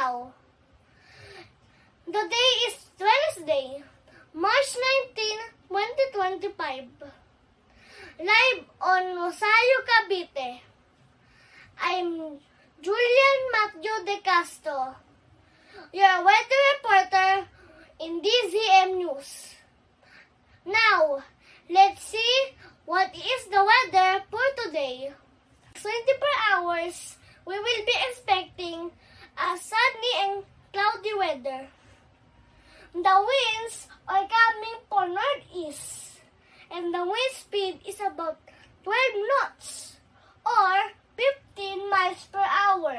now. Today is Wednesday, March 19, 2025. Live on Rosario, Cavite. I'm Julian Matthew De Castro, your weather reporter in DZM News. Now, let's see what is the weather for today. 24 hours, we will be expecting a sunny and cloudy weather. The winds are coming for northeast, and the wind speed is about 12 knots or 15 miles per hour.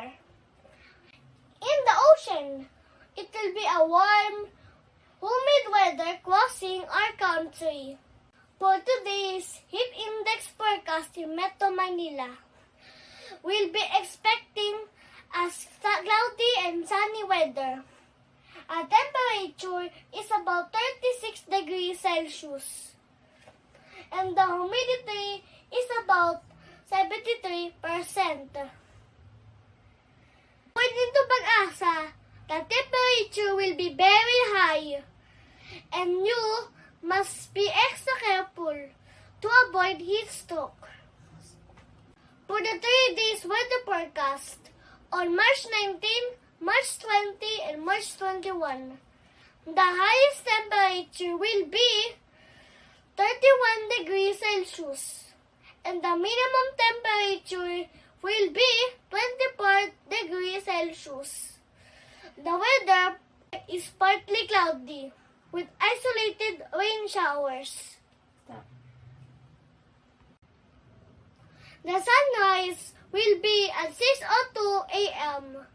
In the ocean, it will be a warm, humid weather crossing our country. For today's heat index forecast in Metro Manila, we'll be expecting a cloudy and sunny weather. Our temperature is about 36 degrees Celsius, and the humidity is about 73%. According to Pag-asa, the temperature will be very high, and you must be extra careful to avoid heat stroke. For the 3 days weather forecast on March 19, March 20, and March 21, the highest temperature will be 31 degrees Celsius, and the minimum temperature will be 24 degrees Celsius. The weather is partly cloudy with isolated rain showers. The sunrise will be at 6:02 a.m.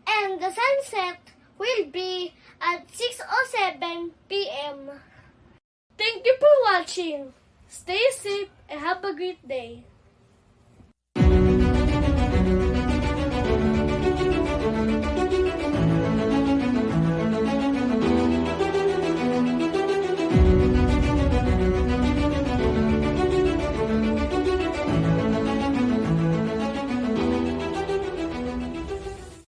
and the sunset will be at 6:07 p.m. Thank you for watching. Stay safe and have a great day.